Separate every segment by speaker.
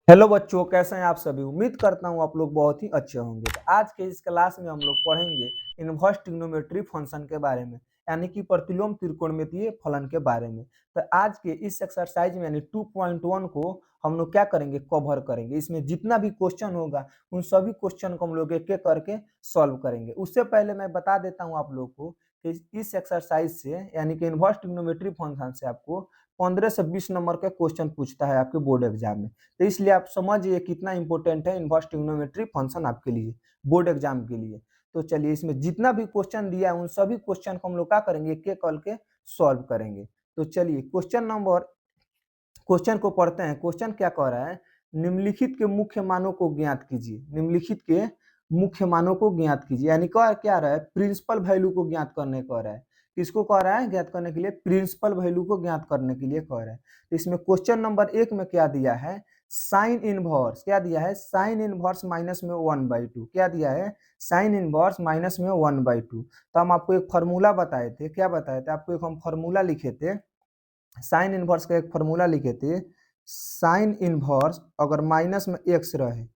Speaker 1: Hello बच्चों, कैसे हैं आप सभी। उम्मीद करता हूं आप लोग बहुत ही अच्छे होंगे। तो आज के इस क्लास में हम लोग पढ़ेंगे इनवर्स ट्रिग्नोमेट्री फंक्शन के बारे में, यानी कि प्रतिलोम त्रिकोणमितीय फलन के बारे में। तो आज के इस एक्सरसाइज में यानी 2.1 को हम लोग क्या करेंगे, कवर करेंगे। इसमें जितना भी क्वेश्चन होगा उन सभी क्वेश्चन को हम लोग एक एक करके सॉल्व करेंगे। उससे पहले मैं बता देता हूँ आप लोग को कि इस एक्सरसाइज से यानी कि इनवर्स ट्रिग्नोमेट्री फंक्शन से आपको 15 से 20 नंबर का क्वेश्चन पूछता है आपके बोर्ड एग्जाम में। तो इसलिए आप समझिए कितना इंपॉर्टेंट है इनवर्स ट्रिग्नोमेट्री फंक्शन आपके लिए, बोर्ड एग्जाम के लिए। तो चलिए, इसमें जितना भी क्वेश्चन दिया है उन सभी क्वेश्चन को हम लोग क्या करेंगे, एक एक करके सॉल्व करेंगे। तो चलिए क्वेश्चन को पढ़ते हैं। क्वेश्चन क्या कह रहा है, निम्नलिखित के मुख्य मानों को ज्ञात कीजिए। निम्नलिखित के मुख्य मानों को ज्ञात कीजिए, यानी क्या रहा है, प्रिंसिपल वैल्यू को ज्ञात करने कह रहा है। किसको कह रहा है ज्ञात करने के लिए, प्रिंसिपल वैल्यू को ज्ञात करने के लिए कह रहा है। तो इसमें क्वेश्चन नंबर 1 में क्या दिया है, साइन इनवर्स। क्या दिया है, साइन इनवर्स माइनस में 1/2। क्या दिया है, साइन इनवर्स माइनस में 1/2। तो हम आपको एक फॉर्मूला बताए थे। क्या बताए थे आपको, एक हम फॉर्मूला लिखे थे, साइन इनवर्स का एक फॉर्मूला लिखे थे। साइन इनवर्स अगर माइनस में एक्स रहे,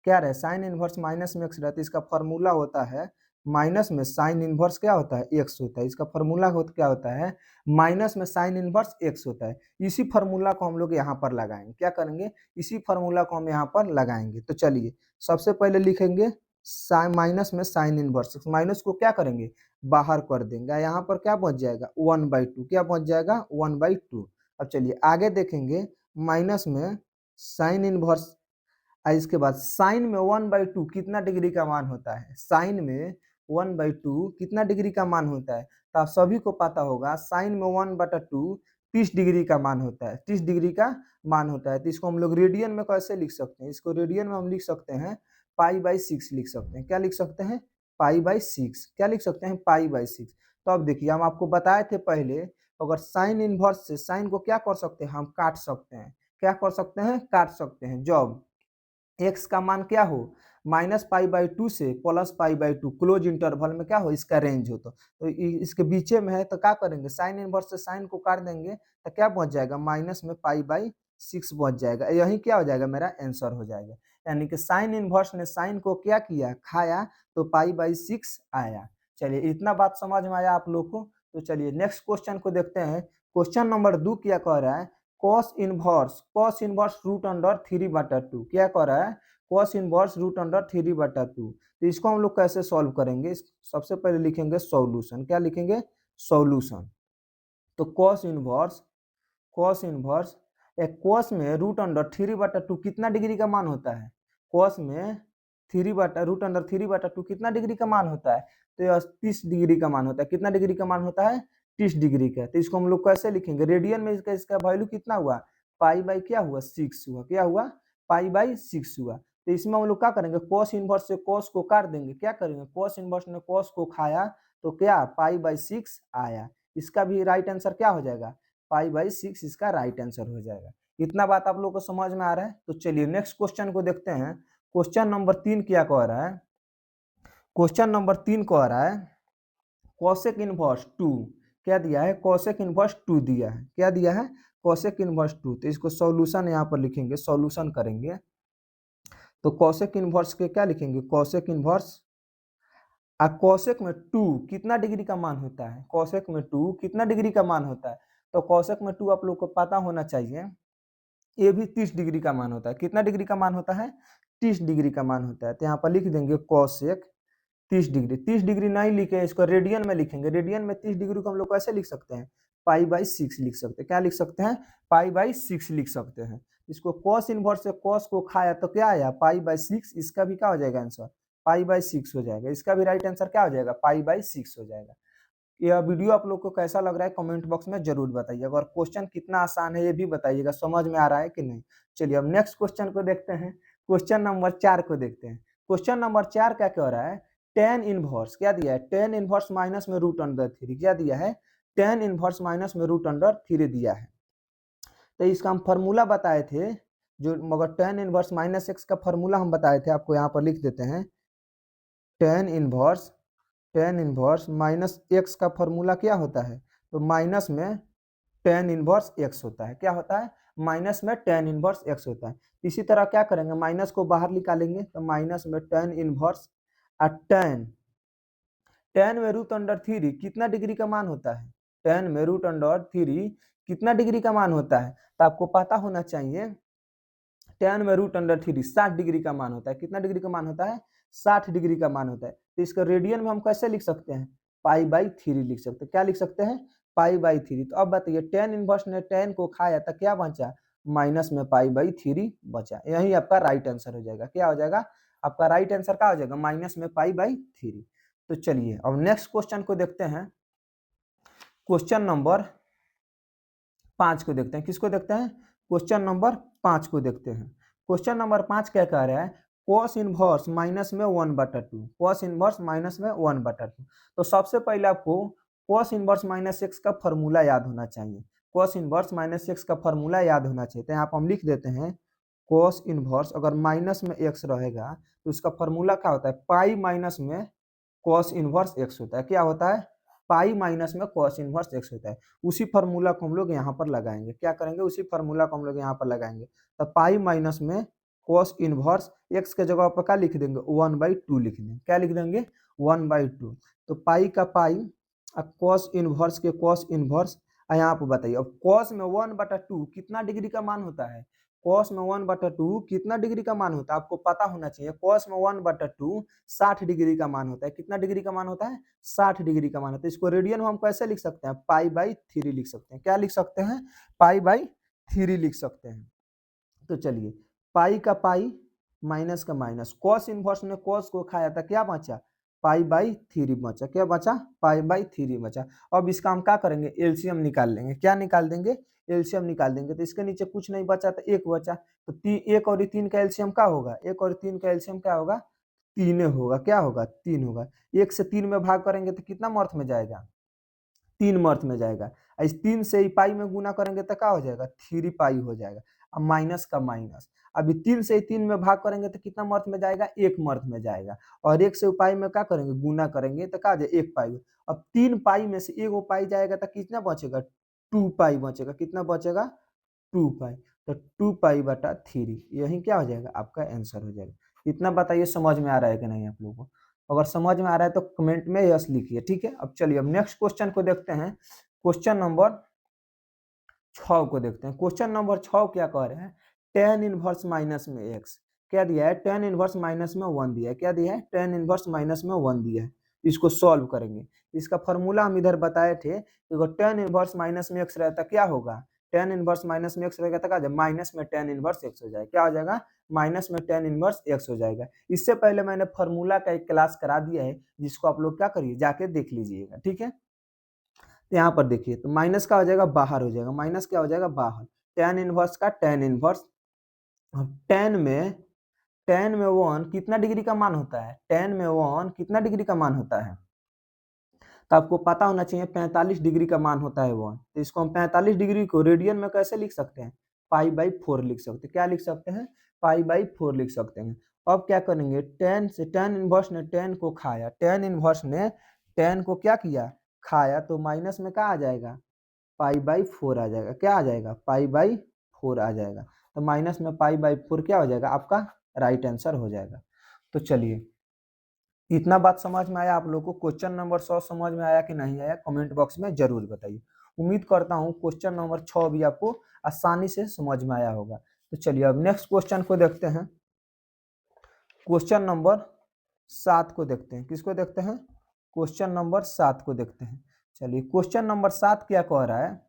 Speaker 1: क्या रहे, साइन इनवर्स माइनस में एक्स रहे, तो इसका फॉर्मूला होता है माइनस में साइन इनवर्स क्या होता है, एक्स होता है। इसका फॉर्मूला क्या होता है, माइनस में साइन इनवर्स एक्स होता है। इसी फॉर्मूला को हम लोग यहाँ पर लगाएंगे। क्या करेंगे, इसी फॉर्मूला को हम यहाँ पर लगाएंगे। तो चलिए, सबसे पहले लिखेंगे माइनस में साइन इनवर्स, माइनस को क्या करेंगे, बाहर कर देंगे। यहाँ पर क्या बच जाएगा, 1/2। क्या बच जाएगा, 1/2। अब चलिए आगे देखेंगे, माइनस में साइन इनवर्स, इसके बाद साइन में 1/2 कितना डिग्री का मान होता है, साइन में 1/2 कितना डिग्री का मान होता है। तो आप सभी को पता होगा साइन में 1/2 30 डिग्री का मान होता है, 30 डिग्री का मान होता है। तो इसको हम लोग रेडियन में कैसे लिख सकते हैं, इसको रेडियन में हम लिख सकते हैं पाई/6 लिख सकते हैं। क्या लिख सकते हैं, पाई/6। क्या लिख सकते हैं, पाई/6। तो अब देखिए, हम आपको बताए थे पहले, अगर साइन इनवर्स से साइन को क्या कर सकते हैं, हम काट सकते हैं। क्या कर सकते हैं, काट सकते हैं। जब एक्स का मान क्या हो, -पाई/2 से +पाई/2 क्लोज इंटरवल में क्या हो, इसका रेंज हो। तो इसके बीचे में है, तो क्या करेंगे, साइन इनवर्स से साइन को काट देंगे तो क्या बच जाएगा, माइनस में पाई/6 बच जाएगा। यही क्या हो जाएगा, मेरा आंसर हो जाएगा। यानी कि साइन इनवर्स ने साइन को क्या किया, खाया, तो पाई/6 आया। चलिए, इतना बात समझ में आया आप लोग को। तो चलिए नेक्स्ट क्वेश्चन को देखते हैं। क्वेश्चन नंबर 2 क्या कह रहा है, कॉस इनवर्स √3/2। क्या कह रहा है, कॉस इनवर्स √3/2। तो इसको हम लोग कैसे सॉल्व करेंगे, सबसे पहले लिखेंगे सॉल्यूशन। क्या लिखेंगे, सॉल्यूशन। तो कॉस इनवर्स एक कॉस में √3/2 कितना डिग्री का मान होता है, कॉस में √3/2 कितना डिग्री का मान होता है, तो यह 30 डिग्री का मान होता है। कितना डिग्री का मान होता है, 30 डिग्री का। तो इसको हम लोग कैसे लिखेंगे, रेडियन में इसका वैल्यू कितना हुआ, क्या हुआ, 6 हुआ। क्या हुआ, पाई/6 हुआ। तो इसमें हम लोग क्या करेंगे, कॉस इनवर्स से कॉस को काट देंगे। क्या करेंगे, कॉस इनवर्स ने कॉस को खाया, तो क्या पाई/6 आया। इसका भी राइट आंसर क्या हो जाएगा, पाई/6 इसका राइट आंसर हो जाएगा। इतना बात आप लोग को समझ में आ रहा है। तो चलिए नेक्स्ट क्वेश्चन को देखते हैं। क्वेश्चन नंबर 3 क्या कह रहा है, क्वेश्चन नंबर 3 कह रहा है कोसेक इनवर्स 2। क्या दिया है, कोसेक इनवर्स 2 दिया है। क्या दिया है, कोसेक इनवर्स 2। तो इसको सॉल्यूशन यहाँ पर लिखेंगे, सॉल्यूशन करेंगे। तो कोसेक इनवर्स के क्या लिखेंगे, कोसेक इनवर्स, कोसेक में 2 कितना डिग्री का मान होता है, कोसेक में 2 कितना डिग्री का मान होता है। तो कोसेक में 2 आप लोग को पता होना चाहिए, ये भी 30 डिग्री का मान होता है। कितना डिग्री का मान होता है, 30 डिग्री का मान होता है। तो यहाँ पर लिख देंगे कोसेक 30 डिग्री। 30 डिग्री नहीं लिखे, इसको रेडियन में लिखेंगे। रेडियन में 30 डिग्री को हम लोग कैसे लिख सकते हैं, पाई/6 लिख सकते हैं। क्या लिख सकते हैं, पाई/6 लिख सकते हैं। इसको कॉस इनवर्स से कॉस को खाया तो क्या आया, पाई/6। इसका भी क्या हो जाएगा आंसर, पाई/6 हो जाएगा। इसका भी राइट आंसर क्या हो जाएगा, पाई/6 हो जाएगा। यह वीडियो आप लोग को कैसा लग रहा है कमेंट बॉक्स में जरूर बताइएगा, और क्वेश्चन कितना आसान है ये भी बताइएगा, समझ में आ रहा है कि नहीं। चलिए अब नेक्स्ट क्वेश्चन को देखते हैं। क्वेश्चन नंबर 4 को देखते हैं। क्वेश्चन नंबर 4 क्या कह रहा है, टेन इनवर्स। क्या दिया है, टेन इनवर्स माइनस में √3। क्या दिया है, टेन इनवर्स माइनस में √3 दिया है। तो इसका हम फॉर्मूला बताए थे, जो मगर टेन इनवर्स -x का फॉर्मूला हम बताए थे, आपको यहाँ पर लिख देते हैं। टेन इनवर्स माइनस एक्स का फॉर्मूला क्या होता है, तो माइनस में टेन इनवर्स एक्स होता है। क्या होता है, माइनस में tan इनवर्स x होता है। इसी तरह क्या करेंगे, माइनस को बाहर निकालेंगे तो माइनस में tan इनवर्स tan में रूट अंडर थ्री कितना डिग्री का मान होता है, tan में रूट अंडर थ्री कितना डिग्री का मान होता है, तो आपको पता होना चाहिए tan में रूट अंडर थ्री 60 डिग्री का मान होता है। कितना डिग्री का मान होता है, 60 डिग्री का मान होता है। तो इसका रेडियन में हम कैसे लिख सकते हैं, पाई/3 लिख सकते हैं। क्या लिख सकते हैं, पाई/3। तो अब बताइए tan इनवर्स ने tan को खाया तो क्या बचा, माइनस में पाई/3 बचा। यही आपका राइट आंसर हो जाएगा। क्या हो जाएगा, आपका राइट आंसर क्या हो जाएगा, माइनस में पाई/3। तो चलिए अब नेक्स्ट क्वेश्चन को देखते हैं। क्वेश्चन नंबर 5 को देखते हैं। किसको देखते हैं, क्वेश्चन नंबर 5 को देखते हैं। क्वेश्चन नंबर 5 क्या कह रहा है, cos इनवर्स माइनस में 1/2, cos इनवर्स माइनस में 1/2। तो सबसे पहले आपको cos इनवर्स माइनस एक्स का फॉर्मूला याद होना चाहिए। cos इनवर्स माइनस एक्स का फॉर्मूला याद होना चाहिए। तो यहाँ पर हम लिख देते हैं cos इनवर्स, अगर माइनस में एक्स रहेगा तो इसका फॉर्मूला क्या होता है, पाई माइनस में cos इनवर्स एक्स होता है। क्या होता है, पाई माइनस में cos इनवर्स एक्स होता है। उसी फार्मूला को हम लोग यहाँ पर लगाएंगे। क्या करेंगे, उसी फार्मूला को हम लोग यहाँ पर लगाएंगे। तो पाई माइनस में cos इनवर्स एक्स के जगह पर क्या लिख देंगे, 1/2 लिख देंगे। क्या लिख देंगे, 1/2। तो पाई का पाई, अब cos इनवर्स के cos इनवर्स। यहाँ पर बताइए अब cos में 1/2 कितना डिग्री का मान होता है, cos में 1/2 कितना डिग्री का मान होता है, आपको पता होना चाहिए। cos में 1/2 60 डिग्री का मान होता है। कितना डिग्री का मान होता है, 60 डिग्री का मान होता है। इसको रेडियन में हम कैसे लिख सकते हैं, पाई/3 लिख सकते हैं। क्या लिख सकते हैं, पाई/3 लिख सकते हैं। तो चलिए पाई का पाई माइनस का माइनस, cos इनवर्स ने cos को खाया था, क्या बचा, पाई/3 बचा। क्या बचा, पाई/3 बचा। अब इसका हम क्या करेंगे, एलसीएम निकाल लेंगे। क्या निकाल देंगे, एलसीएम निकाल देंगे। तो इसके नीचे कुछ नहीं बचा तो एक बचा। तो एक और 3 का एलसीएम क्या होगा, एक और 3 का एलसीएम क्या होगा, 3 होगा। क्या होगा, 3 होगा। 1 से 3 में भाग करेंगे तो कितना मर्थ में जाएगा, 3 मर्थ में जाएगा। इस 3 से ही पाई में गुना करेंगे तो क्या हो जाएगा, 3 पाई हो जाएगा। अब माइनस का माइनस, अभी 3 से ही 3 में भाग करेंगे तो कितना मर्थ में जाएगा, 1 मर्थ में जाएगा। और 1 से पाई में क्या करेंगे, गुना करेंगे तो क्या हो जाएगा, 1 पाई। अब 3 पाई में से 1 पाई जाएगा तो कितना बचेगा, 2 पाई बचेगा। कितना बचेगा, 2 पाई। तो 2 पाई/3 यही क्या हो जाएगा, आपका आंसर हो जाएगा। इतना बताइए समझ में आ रहा है कि नहीं आप लोगों को। अगर समझ में आ रहा है तो कमेंट में यस लिखिए, ठीक है। अब चलिए अब नेक्स्ट क्वेश्चन को देखते हैं। क्वेश्चन नंबर 6 को देखते हैं। क्वेश्चन नंबर 6 क्या कह रहे हैं, tan इनवर्स माइनस में एक्स। क्या दिया है, tan इनवर्स माइनस में 1 दिया है। क्या दिया है, tan इनवर्स माइनस में 1 दिया है। इसको सॉल्व करेंगे। इसका फॉर्मूला हम इधर बताए थे, अगर tan इनवर्स माइनस में एक्स रहता क्या होगा, tan इनवर्स माइनस में एक्स रहेगा तो क्या माइनस में tan इनवर्स एक्स हो जाएगा। क्या हो जाएगा, माइनस में tan इनवर्स एक्स हो जाएगा। इससे पहले मैंने फॉर्मूला का एक क्लास करा दिया है, जिसको आप लोग क्या करिए, जाके देख लीजिएगा, ठीक है। तो यहाँ पर देखिए तो माइनस का हो जाएगा बाहर हो जाएगा, माइनस क्या हो जाएगा बाहर, tan इनवर्स का tan इनवर्स। अब tan में 1 कितना डिग्री का मान होता है, tan में 1 कितना डिग्री का मान होता है, तो आपको पता होना चाहिए 45 डिग्री का मान होता है 1। तो इसको हम 45 डिग्री को रेडियन में कैसे लिख सकते हैं, पाई/4 लिख सकते हैं। क्या लिख सकते हैं, पाई/4 लिख सकते हैं। अब क्या करेंगे, tan से tan इनवर्स ने tan को खाया, tan इनवर्स ने tan को क्या किया, खाया। तो माइनस में क्या आ जाएगा, पाई/4 आ जाएगा। क्या आ जाएगा, पाई/4 आ जाएगा। तो माइनस में पाई/4 क्या हो जाएगा, आपका राइट आंसर हो जाएगा। तो चलिए इतना बात समझ में आया आप लोगों को। क्वेश्चन नंबर 100 समझ में आया कि नहीं आया, कमेंट बॉक्स में जरूर बताइए। उम्मीद करता हूँ क्वेश्चन नंबर 6 भी आपको आसानी से समझ में आया होगा। तो चलिए अब नेक्स्ट क्वेश्चन को देखते हैं। क्वेश्चन नंबर 7 को देखते हैं। किसको देखते हैं, क्वेश्चन नंबर 7 को देखते हैं। चलिए क्वेश्चन नंबर 7 क्या कह रहा है,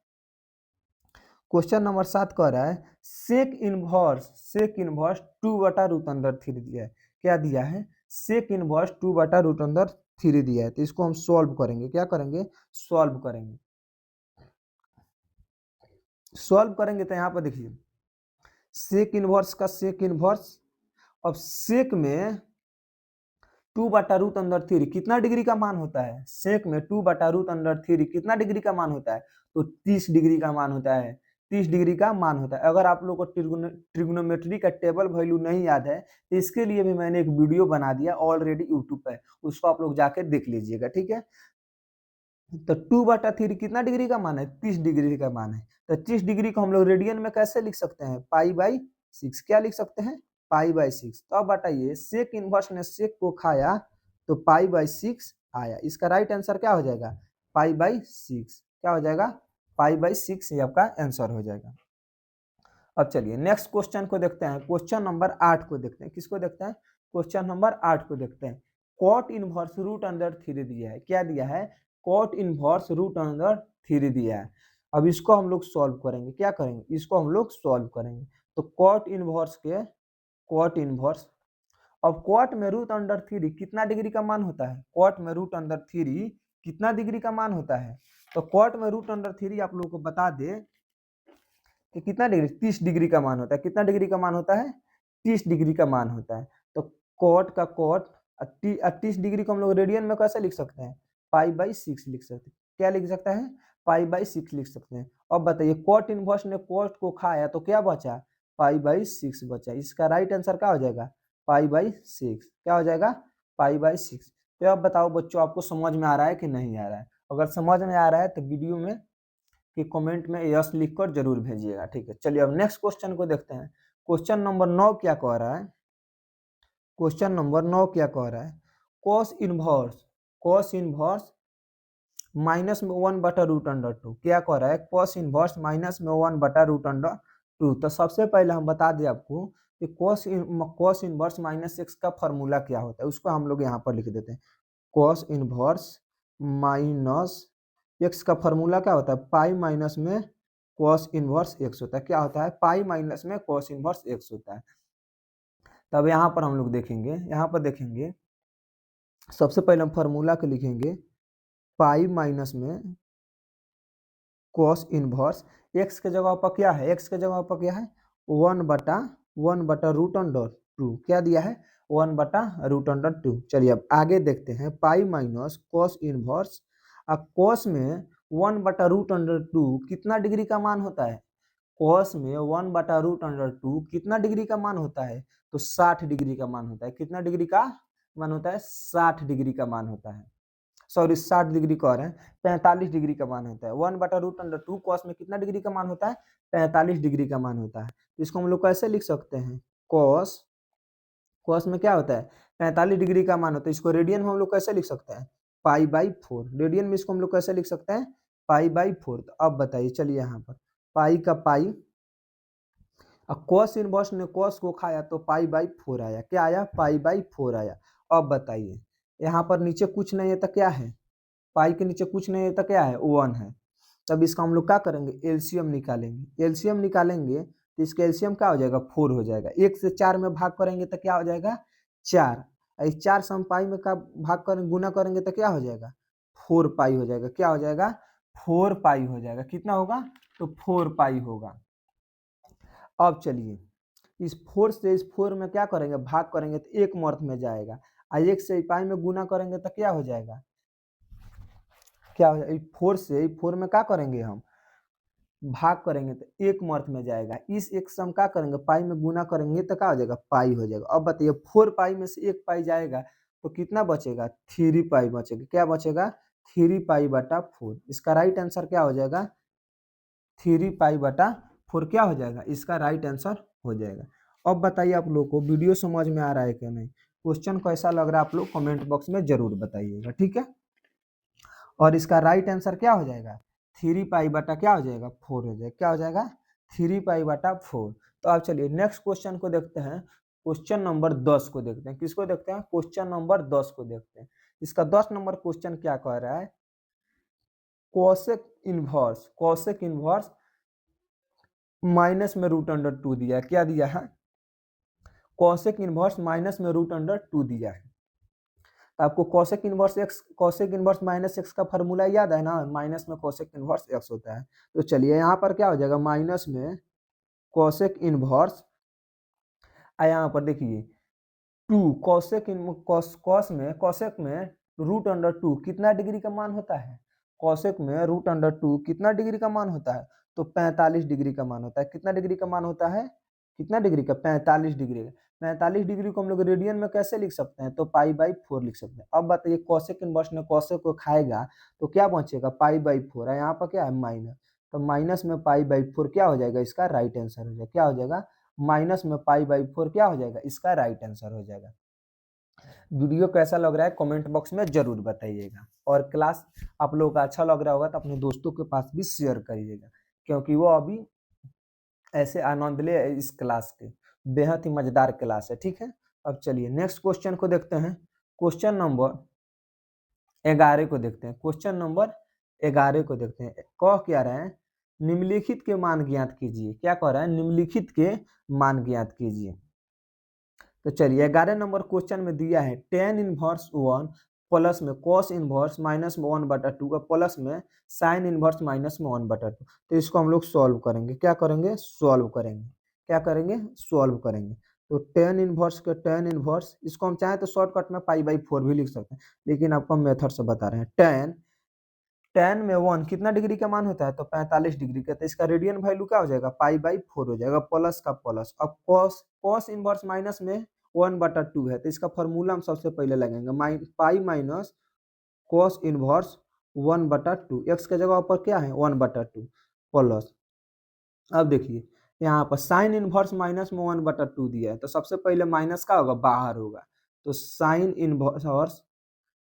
Speaker 1: क्वेश्चन नंबर 7 कह रहा है सेक इनवर्स 2/√3 दिया है। क्या दिया है, सेक इनवर्स 2/√3 दिया है। तो इसको हम सॉल्व करेंगे। क्या करेंगे, सॉल्व करेंगे। सॉल्व करेंगे तो यहाँ पर देखिए सेक इनवर्स का सेक इनवर्स, अब सेक में 2/√3 कितना डिग्री का मान होता है, सेक में 2/√3 कितना डिग्री का मान होता है, तो 30 डिग्री का मान होता है। 30 डिग्री का मान होता है। अगर आप लोग को ट्रिग्नोमेट्री का टेबल वैल्यू नहीं याद है तो इसके लिए भी मैंने एक वीडियो बना दिया ऑलरेडी यूट्यूब पे, उसको आप लोग जाके देख लीजिएगा, ठीक है। तो 2/3 कितना डिग्री का मान है? 30 डिग्री का मान है। तो 30 डिग्री को हम लोग रेडियन में कैसे लिख सकते हैं? पाई/6। क्या लिख सकते हैं? पाई/6। तो अब बताइए, सेक इनवर्स ने सेक को खाया तो पाई/6 आया। इसका राइट आंसर क्या हो जाएगा? पाई/6। क्या हो जाएगा? पाई/6 ये आपका आंसर हो जाएगा। अब चलिए नेक्स्ट क्वेश्चन को देखते हैं। क्वेश्चन नंबर 8 को देखते हैं। किसको देखते हैं? क्वेश्चन नंबर 8 को देखते हैं। कॉट इनवर्स रूट अंडर 3 दिया है। क्या दिया है? कॉट इनवर्स रूट अंडर 3 दिया है। अब इसको हम लोग सॉल्व करेंगे। क्या करेंगे? इसको हम लोग सॉल्व करेंगे। तो कॉट इनवर्स, अब कॉट में रूट अंडर 3 कितना डिग्री का मान होता है? कॉट में रूट अंडर 3 कितना डिग्री का मान होता है? तो कॉट में रूट अंडर 3 आप लोगों को बता दे कि कितना डिग्री? 30 डिग्री का मान होता है। कितना डिग्री का मान होता है? 30 डिग्री का मान होता है। तो कॉट का कॉट 30 डिग्री को हम लोग रेडियन में कैसे लिख सकते हैं? पाई/6 लिख सकते हैं। क्या लिख सकता है? पाई/6 लिख सकते हैं। अब बताइए, कॉट इनवर्स ने कॉट को खाया तो क्या बचा? पाई/6 बचा। इसका राइट आंसर क्या हो जाएगा? पाई/6। क्या हो जाएगा? पाई/6। तो अब बताओ बच्चों, आपको समझ में आ रहा है कि नहीं आ रहा है? अगर समझ में आ रहा है तो वीडियो में कि कमेंट में यस लिखकर जरूर भेजिएगा। ठीक है, चलिए अब नेक्स्ट क्वेश्चन को देखते हैं। क्वेश्चन नंबर 9 क्या कह रहा है? क्वेश्चन नंबर 9 क्या कह रहा है? कॉस इनवर्स माइनस में 1/√2। क्या कह रहा है? कॉस इनवर्स माइनस में 1/√2। तो सबसे पहले हम बता दें आपको कि कॉस इनवर्स माइनस एक्स का फॉर्मूला क्या होता है, उसको हम लोग यहाँ पर लिख देते हैं। कॉस इनवर्स माइनस एक्स का फॉर्मूला क्या होता है? पाई माइनस में कॉस इनवर्स एक्स होता है। क्या होता है? पाई माइनस में कॉस इनवर्स एक्स होता है। तब यहाँ पर हम लोग देखेंगे, यहाँ पर देखेंगे सबसे पहले हम फॉर्मूला को लिखेंगे। पाई माइनस में कॉस इनवर्स एक्स के जगह पर क्या है? एक्स के जगह पर क्या है? 1/√2। क्या दिया है? 1/√2। चलिए अब आगे देखते हैं। पाई माइनस कॉस इनवर्स, अब कॉस में 1/√2 कितना डिग्री का मान होता है? कॉस में 1/√2 कितना डिग्री का मान होता है? तो 60 डिग्री का मान होता है। कितना डिग्री का मान होता है? 60 डिग्री का मान होता है। सॉरी, 60 डिग्री कह रहे हैं, 45 डिग्री का मान होता है। 1/√2 कॉस में कितना डिग्री का मान होता है? 45 डिग्री का मान होता है। तो इसको हम लोग कैसे लिख सकते हैं? कॉस कॉस में क्या होता है? 45 डिग्री का मान होता है। इसको रेडियन में हम लोग कैसे लिख सकते हैं? पाई/4। रेडियन में इसको हम लोग कैसे लिख सकते हैं? पाई/4। तो अब बताइए, चलिए यहाँ पर पाई का पाई, अब कॉस इनवर्स ने कॉस को खाया तो पाई/4 आया। क्या आया? पाई/4 आया। अब बताइए, यहाँ पर नीचे कुछ नहीं है तो क्या है? पाई के नीचे कुछ नहीं है तो क्या है? 1 है। तब इसका हम लोग क्या करेंगे? एलसीएम निकालेंगे। एलसीएम निकालेंगे तो इसका एलसीएम क्या हो जाएगा? 4 हो जाएगा। 1 से 4 में भाग करेंगे तो क्या हो जाएगा? 4। इस 4 से हम पाई में का भाग करेंगे, गुना करेंगे तो क्या हो जाएगा? 4 पाई हो जाएगा। क्या हो जाएगा? 4 पाई हो जाएगा। कितना होगा? तो 4 पाई होगा। अब चलिए, इस 4 से इस 4 में क्या करेंगे? भाग करेंगे तो एक मर्थ में जाएगा। 1 से पाई में गुना करेंगे तो क्या हो जाएगा? क्या हो जाएगा? 4 से 4 में क्या करेंगे? हम भाग करेंगे तो एक मर्थ में जाएगा। इस एक से हम क्या करेंगे? पाई में गुना करेंगे तो क्या हो जाएगा? पाई हो जाएगा। अब बताइए, 4 पाई में से एक पाई जाएगा तो कितना बचेगा? 3 पाई बचेगा। क्या बचेगा? 3 पाई/4। इसका राइट आंसर क्या हो जाएगा? 3 पाई/4 क्या हो जाएगा? इसका राइट आंसर हो जाएगा। अब बताइए, आप लोग को वीडियो समझ में आ रहा है क्या नहीं? क्वेश्चन कैसा लग रहा है आप लोग कमेंट बॉक्स में जरूर बताइएगा। ठीक है, और इसका राइट आंसर क्या हो जाएगा? 3 पाई/, क्या हो जाएगा? 4 हो जाएगा। क्या हो जाएगा? 3 पाई/4। तो अब चलिए नेक्स्ट क्वेश्चन को देखते हैं। क्वेश्चन नंबर 10 को देखते हैं। किसको देखते हैं? क्वेश्चन नंबर 10 को देखते हैं। इसका 10 नंबर क्वेश्चन क्या कह रहा है? कॉसेक इनवर्स माइनस में √2 दिया है। क्या दिया है? कॉसेक इनवर्स माइनस में √2 दिया है। तो आपको कॉसेक इनवर्स माइनस एक्स का फॉर्मूला याद है ना? माइनस में कॉसेक इनवर्स एक्स होता है। तो चलिए यहाँ पर क्या हो जाएगा? माइनस में कॉसेक इनवर्स, यहाँ पर देखिए 2 कॉसेक में √2 कितना डिग्री का मान होता है? कॉसेक में √2 कितना डिग्री का मान होता है? तो 45 डिग्री का मान होता है। कितना डिग्री का मान होता है? कितना डिग्री का? 45 डिग्री का। 45 डिग्री को हम लोग रेडियन में कैसे लिख सकते हैं, तो पाई/4 लिख सकते हैं। अब बताइए कोसेक इनवर्स ने कोसेक को खाएगा तो क्या बचेगा, पाई/4 है, यहाँ पर क्या है माइनस, तो माइनस में पाई/4 क्या हो जाएगा, इसका राइट आंसर हो जाएगा, क्या हो जाएगा, माइनस में पाई/4 क्या हो जाएगा, इसका राइट आंसर हो जाएगा। वीडियो कैसा लग रहा है कमेंट बॉक्स में जरूर बताइएगा, और क्लास आप लोगों का अच्छा लग रहा होगा तो अपने दोस्तों के पास भी शेयर करिएगा, क्योंकि वो अभी ऐसे आनंद ले इस क्लास के, बेहद ही मजेदार क्लास है, ठीक है। अब चलिए नेक्स्ट क्वेश्चन को देखते हैं, क्वेश्चन नंबर 11 को देखते हैं, क्वेश्चन नंबर 11 को देखते हैं। कह क्या रहे हैं, निम्नलिखित के मान ज्ञात कीजिए, क्या कह रहा है, निम्नलिखित के मान ज्ञात कीजिए। तो चलिए 11 नंबर क्वेश्चन में दिया है tan इनवर्स 1 प्लस में cos इनवर्स माइनस में 1/2 का प्लस में sin इनवर्स माइनस में 1/2। तो इसको हम लोग सॉल्व करेंगे, क्या करेंगे, सॉल्व करेंगे, क्या करेंगे, सॉल्व करेंगे। तो tan इनवर्स के tan इनवर्स, इसको हम चाहें तो शॉर्टकट में पाई/4 भी लिख सकते हैं, लेकिन आपको हम मेथड से बता रहे हैं। tan में 1 कितना डिग्री का मान होता है, तो 45 डिग्री का, तो इसका रेडियन वैल्यू क्या हो जाएगा, पाई/4 हो जाएगा, प्लस का प्लस। अब cos इनवर्स माइनस में 1/2 है, तो इसका फॉर्मूला हम सबसे पहले लगेंगे, pi minus cos inverse 1/2, x के जगह पर क्या है 1/2 प्लस। अब देखिए यहाँ पर साइन इनवर्स माइनस में 1/2 दिया है, तो सबसे पहले माइनस का होगा, बाहर होगा, तो साइन इनवर्स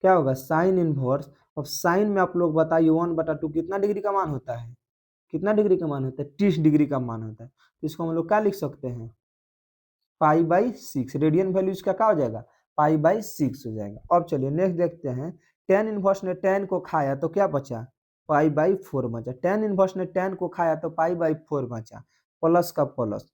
Speaker 1: क्या होगा, साइन इनवर्स। अब साइन में आप लोग बताइए 1/2 कितना डिग्री का मान होता है, कितना डिग्री का मान होता है, 30 डिग्री का मान होता है, तो इसको हम लोग क्या लिख सकते हैं, पाई/6, रेडियन वैल्यू इसका क्या हो जाएगा, पाई/6 हो जाएगा। अब चलिए नेक्स्ट देखते हैं, tan इनवर्स ने tan को खाया तो क्या बचा, पाई/4 बचा, tan इनवर्स ने tan को खाया तो पाई/4 बचा, प्लस का प्लस।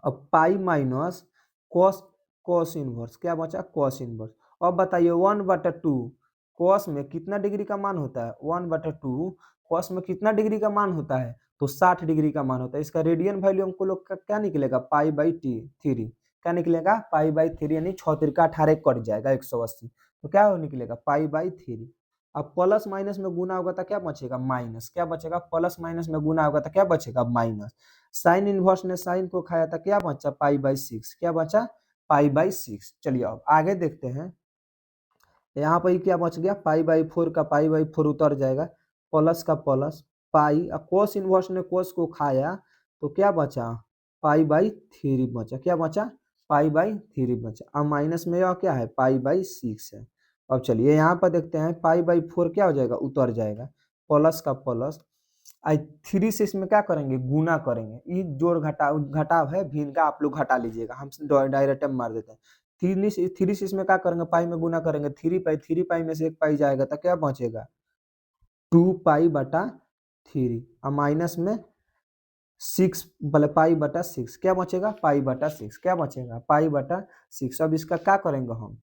Speaker 1: अब pi minus cos cos inverse क्या बचा, cos इनवर्स। अब बताइए 1/2 cos में कितना डिग्री का मान होता है, 1/2 cos में कितना डिग्री का मान होता है, तो 60 डिग्री का मान होता है। इसका रेडियन वैल्यू हमको लोग का क्या निकलेगा, पाई/3, क्या निकलेगा, पाई/3, यानी 6×3=18 कट जाएगा 180, तो क्या हो निकलेगा, पाई/3। अब प्लस माइनस में गुना होगा तो क्या बचेगा, माइनस, क्या बचेगा, प्लस माइनस में गुना होगा तो क्या बचेगा, माइनस। साइन इनवर्स ने साइन को खाया था, क्या बचा, पाई/6, क्या बचा, पाई/6। चलिए अब आगे देखते हैं, यहाँ पर क्या बच गया, पाई/4 का पाई/4 उतर जाएगा, प्लस का प्लस, पाई। अब कोस इनवर्स ने कोस को खाया तो क्या बचा, पाई/3 बचा, क्या बचा, पाई/3 बचा। अब माइनस में यह क्या है, पाई/6 है। अब चलिए यहाँ पर देखते हैं, पाई/4 क्या हो जाएगा, उतर जाएगा, प्लस का प्लस। आई 3 से इसमें क्या करेंगे, गुना करेंगे, ये जोड़ घटाव घटाव है, भिन्न का आप लोग घटा लीजिएगा, हम डायरेक्ट मार देते हैं। 3 से इसमें क्या करेंगे, पाई में गुना करेंगे, 3 पाई में से 1 पाई जाएगा तो क्या बचेगा, 2 पाई/3, और माइनस में 6 पाई/6 क्या बचेगा, पाई/6 क्या बचेगा, पाई/6। अब इसका क्या करेंगे, हम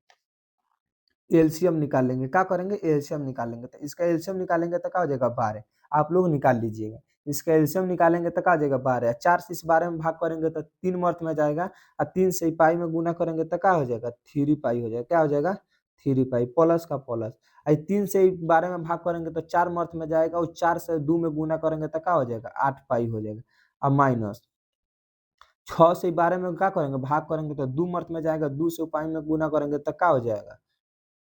Speaker 1: एलसीएम निकालेंगे, क्या करेंगे, एलसीएम निकालेंगे, तो इसका एलसीएम निकालेंगे तो क्या हो जाएगा, 12, आप लोग निकाल लीजिएगा। इसका एलसीएम निकालेंगे तो क्या हो जाएगा, 12, 4 से इस 12 में भाग करेंगे तो 3 मर्थ में जाएगा, और 3 से पाई में गुना करेंगे तो क्या हो जाएगा, 3 पाई हो जाएगा, क्या हो जाएगा, 3 पाई, प्लस का प्लस। 3 से 12 में भाग करेंगे तो 4 मर्थ में जाएगा, और 4 से 2 में गुना करेंगे तो क्या हो जाएगा, 8 पाई हो जाएगा। अब माइनस 6 से 12 में क्या करेंगे, भाग करेंगे तो 2 मर्थ में जाएगा, 2 से पाई में गुना करेंगे तो क्या हो जाएगा,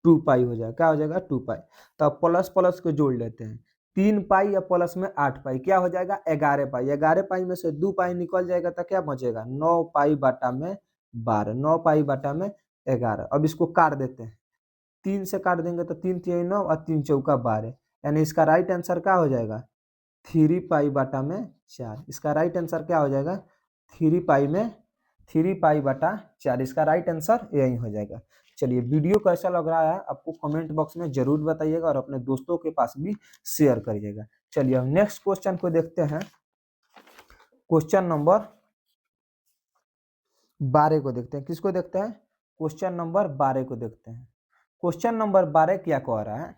Speaker 1: 2 पाई हो जाएगा, क्या हो जाएगा, 2 पाई। तो अब प्लस प्लस को जोड़ लेते हैं, 3 पाई या प्लस में 8 पाई, क्या हो जाएगा, 11 पाई। 11 पाई में से 2 पाई निकल जाएगा तो क्या बचेगा, 9 पाई/12, 9 पाई/11। अब इसको काट देते हैं, 3 से काट देंगे तो 3×3 = 9 और 3×4 = 12, यानी इसका राइट आंसर क्या हो जाएगा, 3 पाई/4। इसका राइट आंसर क्या हो जाएगा, 3 पाई/4, इसका राइट आंसर यही हो जाएगा। चलिए वीडियो कैसा लग रहा है आपको कमेंट बॉक्स में जरूर बताइएगा, और अपने दोस्तों के पास भी शेयर करिएगा। चलिए अब नेक्स्ट क्वेश्चन को देखते हैं, क्वेश्चन नंबर 12 को देखते हैं, किसको देखते हैं, क्वेश्चन नंबर 12 को देखते हैं। क्वेश्चन नंबर 12 क्या कह रहा है,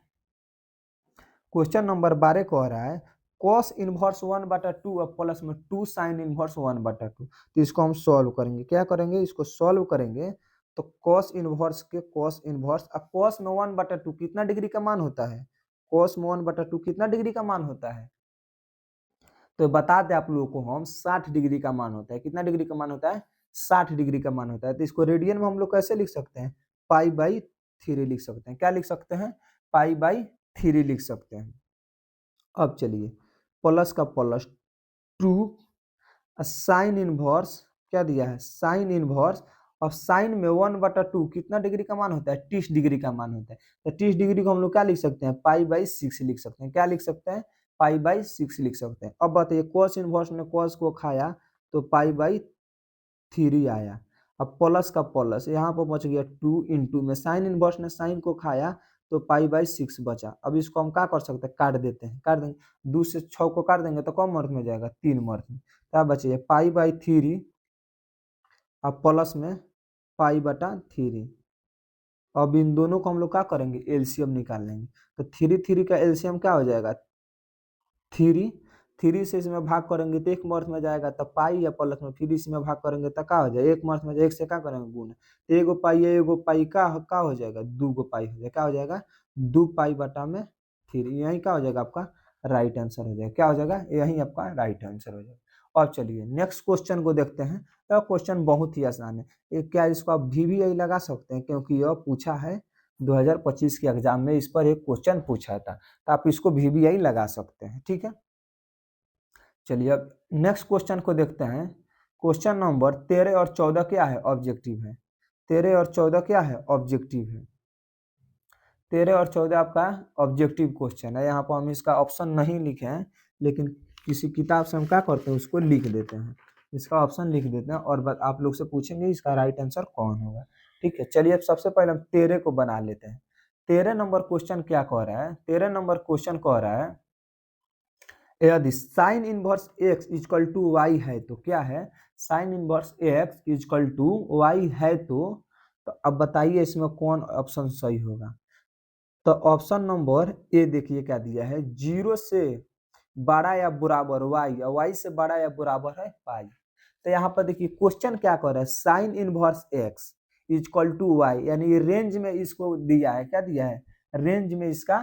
Speaker 1: क्वेश्चन नंबर 12 कह रहा है cos इनवर्स 1/2 और प्लस में 2 साइन इनवर्स 1/2। तो इसको हम सॉल्व करेंगे, क्या करेंगे, इसको सॉल्व करेंगे। तो cos इनवर्स के cos इनवर्स, अब cos में 1/2 कितना डिग्री का मान होता है, cos में 1/2 कितना डिग्री का मान होता है, तो बता दें आप लोगों को हम 60 डिग्री का मान होता है, कितना डिग्री का मान होता है, 60 डिग्री का मान होता है। तो इसको रेडियन में हम लोग कैसे लिख सकते हैं, पाई/3 लिख सकते हैं। क्या लिख सकते हैं, पाई/3 लिख सकते हैं। अब चलिए प्लस का प्लस 2 साइन इनवर्स क्या दिया है, साइन इनवर्स। और साइन में 1/2 कितना डिग्री का मान होता है, 30 डिग्री का मान होता है। तो 30 डिग्री को हम लोग क्या लिख सकते हैं, पाई/6 लिख सकते हैं। क्या लिख सकते हैं, पाई/6 लिख सकते हैं। अब बताइए कॉस इनवर्स ने कॉस को खाया तो पाई/3 आया। अब प्लस का प्लस यहाँ पर बच गया 2 इंटू में साइन इनवर्स ने साइन को खाया तो पाई/6 बचा। अब इसको हम क्या कर सकते हैं, काट देते हैं, काट देंगे 2 से 6 को काट देंगे तो कम अर्थ में जाएगा, 3 अर्थ में। क्या बचेगा, पाई/3 अब प्लस में पाई/3। अब इन दोनों को हम लोग क्या करेंगे, एलसीएम निकाल लेंगे। तो 3 का एलसीएम क्या हो जाएगा, 3 3 से इसमें भाग करेंगे तो 1 अर्थ में जाएगा, तो पाई या प्लस में फिर इसमें भाग करेंगे तो क्या हो जाएगा, 1 अर्थ में, 1 से क्या करेंगे गुण, तो एगो पाई है, एगो पाई का हो जाएगा, 2 पाई हो जाएगा। क्या हो जाएगा, 2 पाई/3। यही क्या हो जाएगा, आपका राइट आंसर हो जाएगा। क्या हो जाएगा, यही आपका राइट आंसर हो जाएगा। अब चलिए नेक्स्ट क्वेश्चन को देखते हैं। तो क्वेश्चन बहुत ही आसान है, ये क्या इसको आप VVI लगा सकते हैं, क्योंकि यह पूछा है 2025 के एग्जाम में, इस पर एक क्वेश्चन पूछा था, तो आप इसको VVI लगा सकते हैं। ठीक है, चलिए अब नेक्स्ट क्वेश्चन को देखते हैं। क्वेश्चन नंबर 13 और 14 क्या है, ऑब्जेक्टिव है। 13 और 14 क्या है, ऑब्जेक्टिव है। 13 और 14 आपका ऑब्जेक्टिव क्वेश्चन है। यहाँ पर हम इसका ऑप्शन नहीं लिखे हैं, लेकिन किसी किताब से हम क्या करते हैं, उसको लिख देते हैं, इसका ऑप्शन लिख देते हैं और आप लोग से पूछेंगे इसका राइट आंसर कौन होगा। ठीक है, चलिए अब सबसे पहले हम 13 को बना लेते हैं। 13 नंबर क्वेश्चन क्या कह रहा है, 13 नंबर क्वेश्चन कह रहा है यदि sine inverse x equal to y है तो क्या है, sine inverse x equal to y है तो अब बताइए इसमें कौन ऑप्शन सही होगा। तो ऑप्शन नंबर ए देखिए क्या दिया है, 0 से बड़ा या बराबर वाई और वाई से बड़ा या बराबर है पाई। तो यहाँ पर देखिए क्वेश्चन क्या कर रहा है, sine inverse x equal to y, यानी रेंज में इसको दिया है, क्या दिया है, रेंज में इसका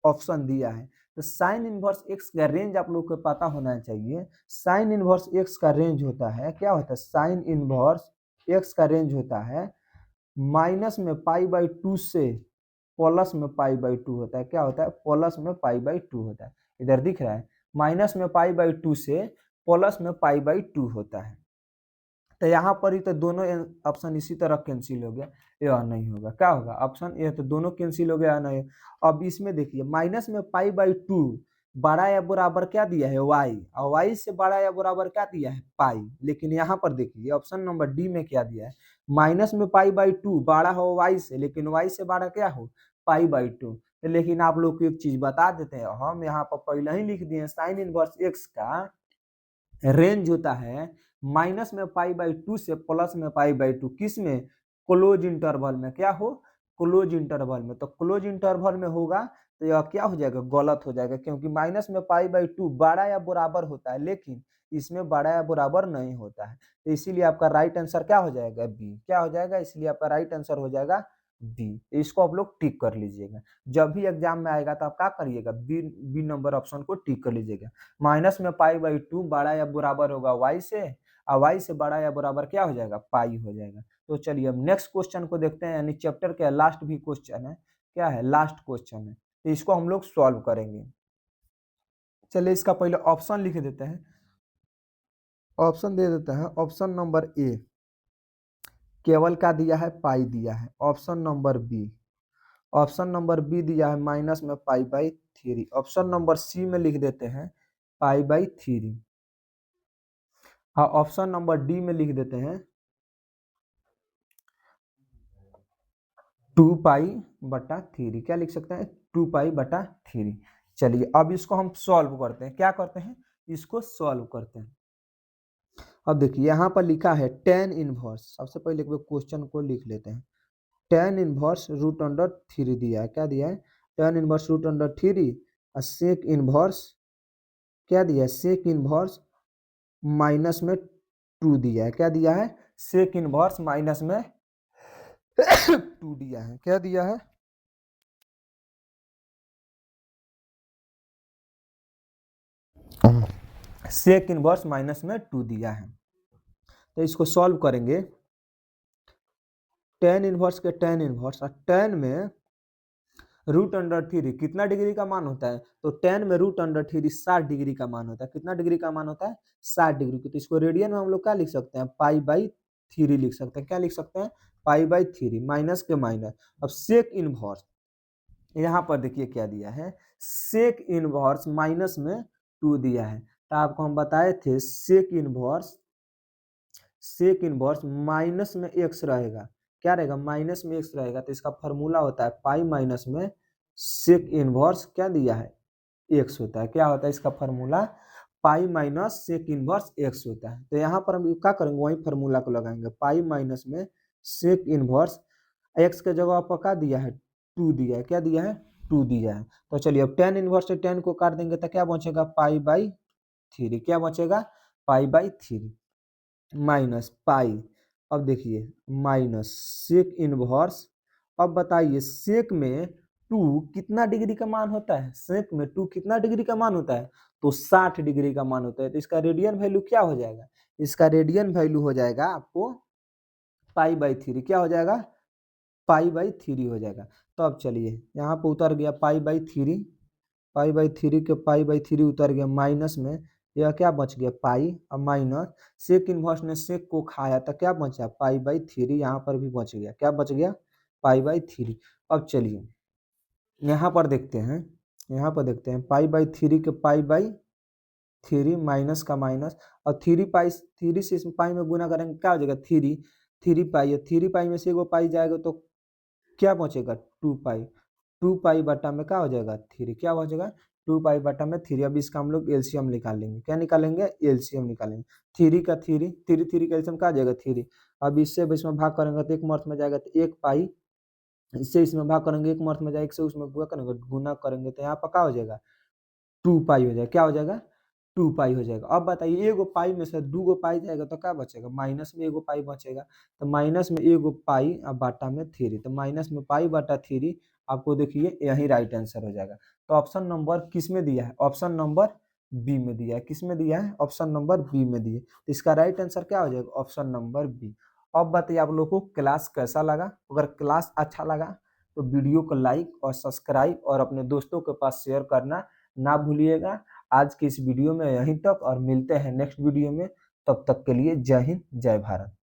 Speaker 1: ऑप्शन दिया है। तो साइन इनवर्स एक्स का रेंज आप लोग को पता होना चाहिए। साइन इनवर्स एक्स का रेंज होता है, क्या होता है, साइन इनवर्स एक्स का रेंज होता है माइनस में पाई/2 से प्लस में पाई/2 होता है। क्या होता है, प्लस में पाई/2 होता है। इधर दिख रहा है माइनस में पाई/2 से प्लस में पाई/2 होता है। तो यहाँ पर ही तो दोनों ऑप्शन इसी तरह कैंसिल हो गया, यह नहीं होगा। क्या होगा, ऑप्शन ए, तो दोनों कैंसिल हो गया, नहीं। अब इसमें देखिए माइनस में पाई/2 बड़ा या बराबर क्या दिया है, वाई, और वाई से बड़ा या बराबर क्या दिया है, पाई। लेकिन यहाँ पर देखिए ऑप्शन नंबर डी में क्या दिया है, माइनस में पाई/2 बड़ा हो वाई से, लेकिन वाई से बड़ा क्या हो, पाई/2। लेकिन आप लोग को एक चीज बता देते हैं, हम यहाँ पर पहले ही लिख दिए साइन इनवर्स एक्स का रेंज होता है माइनस में पाई/2 से प्लस में पाई/2, किस में, क्लोज इंटरवल में। क्या हो, क्लोज इंटरवल में। तो क्लोज इंटरवल में होगा तो यह क्या हो जाएगा, गलत हो जाएगा, क्योंकि माइनस में पाई/2 बड़ा या बराबर होता है, लेकिन इसमें बड़ा या बराबर नहीं होता है। तो इसीलिए आपका राइट आंसर क्या हो जाएगा, बी। क्या हो जाएगा, इसलिए आपका राइट आंसर हो जाएगा बी। इसको आप लोग टिक कर लीजिएगा, जब भी एग्जाम में आएगा तो आप क्या करिएगा, बी, बी नंबर ऑप्शन को टिक कर लीजिएगा। माइनस में पाई/2 बड़ा या बराबर होगा वाई से, और वाई से बड़ा या बराबर क्या हो जाएगा, पाई हो जाएगा। तो चलिए अब नेक्स्ट क्वेश्चन को देखते हैं, यानी चैप्टर के लास्ट भी क्वेश्चन है, क्या है, लास्ट क्वेश्चन है, तो इसको हम लोग सॉल्व करेंगे। चलिए इसका पहले ऑप्शन लिख देते हैं, ऑप्शन दे देते हैं। ऑप्शन नंबर ए केवल का दिया है, पाई दिया है। Option number B, option number B दिया है माइनस में पाई/3। ऑप्शन नंबर सी में लिख देते हैं पाई/3। हाँ, ऑप्शन नंबर डी में लिख देते हैं 2 पाई/3। क्या लिख सकते हैं, 2 पाई/3। चलिए अब इसको हम सॉल्व करते हैं, क्या करते हैं, इसको सॉल्व करते हैं। अब देखिए यहाँ पर लिखा है टेन इनवर्स, सबसे पहले क्वेश्चन को लिख लेते हैं। टेन इनवर्स √3 दिया है, क्या दिया है, टेन इनवर्स √3 और सेक इनवर्स क्या दिया है, सेक इनवर्स माइनस में 2 दिया है। क्या दिया है, सेक इनवर्स माइनस में 2 दिया है। क्या दिया है, सेक इनवर्स माइनस में 2 दिया है। तो इसको सॉल्व करेंगे। टेन इनवर्स के टेन इनवर्स और टेन में रूट अंडर थ्री कितना डिग्री का मान होता है, तो टेन में रूट अंडर थ्री 60 डिग्री का मान होता है। कितना डिग्री का मान होता है, 60 डिग्री। तो इसको रेडियन में हम लोग क्या लिख सकते हैं, पाई बाई थ्री लिख सकते हैं। क्या लिख सकते हैं, पाई बाई थ्री, माइनस के माइनस। अब सेक इनवर्स, यहाँ पर देखिए क्या दिया है, सेक इनवर्स माइनस में 2 दिया है। तो आपको हम बताए थे सेक इनवर्स माइनस में एक्स रहेगा। क्या रहेगा, माइनस में एक्स रहेगा। तो इसका फॉर्मूला होता है पाई माइनस में सेक इनवर्स क्या दिया है, एक्स होता है। क्या होता है इसका formula, pi minus sec inverse x होता है। तो यहाँ पर हम क्या करेंगे, वही फॉर्मूला को लगाएंगे। पाई माइनस में सेक इनवर्स एक्स के जगह पर क्या दिया है, 2 दिया है। क्या दिया है, 2 दिया है। तो चलिए अब टेन इनवर्स से 10 को काट देंगे तो क्या बचेगा, पाई बाई थ्री। क्या बचेगा, pi by three minus pi. अब देखिए माइनस सेक इनवर्स। अब बताइए सेक में 2 कितना डिग्री का मान होता है, सेक में 2 कितना डिग्री का मान होता है, तो 60 डिग्री का मान होता है। तो इसका रेडियन वैल्यू क्या हो जाएगा, इसका रेडियन वैल्यू हो जाएगा आपको पाई बाई थ्री। क्या हो जाएगा, पाई बाई थ्री हो जाएगा। तो अब चलिए यहाँ पे उतर गया pi by three, pi by three के पाई बाई थ्री उतर गया माइनस में, यह क्या बच गया पाई। अब माइनस सेक इनवर्स ने सेक को खाया तो क्या बचा, पाई बाई थ्री। यहाँ पर भी बच गया, क्या बच गया, पाई बाई थ्री। अब चलिए यहाँ पर देखते हैं, यहाँ पर देखते हैं पाई बाई थ्री के पाई बाई थ्री माइनस का माइनस, और थ्री पाई, थ्री से इसमें पाई में गुना करेंगे क्या हो जाएगा, थ्री। थ्री पाई है, थ्री पाई में से एगो पाई जाएगा तो क्या बचेगा, 2 पाई। 2 पाई बटा में क्या हो जाएगा, थ्री। क्या हो जाएगा, 2 पाई बटा में थ्री। अब इसका हम लोग एलसीएम निकालेंगे। क्या निकालेंगे, एलसीएम निकालेंगे। थ्री का थ्री, थ्री थ्री का एलसीएम क्या आ जाएगा, थ्री। अब इससे इसमें भाग करेंगे तो एक मर्थ में जाएगा तो 1 पाई, इससे इसमें भाग करेंगे एक मर्थ में जाएगा, इससे उसमें गुना करेंगे तो यहाँ पर क्या हो जाएगा, 2 पाई हो जाएगा। क्या हो जाएगा, 2 पाई हो जाएगा। अब बताइए एगो पाई में से 2 गो पाई जाएगा तो क्या बचेगा, माइनस में एगो पाई बचेगा। तो माइनस में एगो पाई अब बाटा में थ्री, तो माइनस में पाई बाटा थ्री। आपको देखिए यही राइट आंसर हो जाएगा। तो ऑप्शन नंबर किस में दिया है, ऑप्शन नंबर बी में दिया है। किस में दिया है, ऑप्शन नंबर बी में दिया है। तो इसका राइट आंसर क्या हो जाएगा, ऑप्शन नंबर बी। अब बताइए आप लोगों को क्लास कैसा लगा। अगर क्लास अच्छा लगा तो वीडियो को लाइक और सब्सक्राइब और अपने दोस्तों के पास शेयर करना ना भूलिएगा। आज की इस वीडियो में यहीं तक, और मिलते हैं नेक्स्ट वीडियो में। तब तक के लिए जय हिंद जय भारत।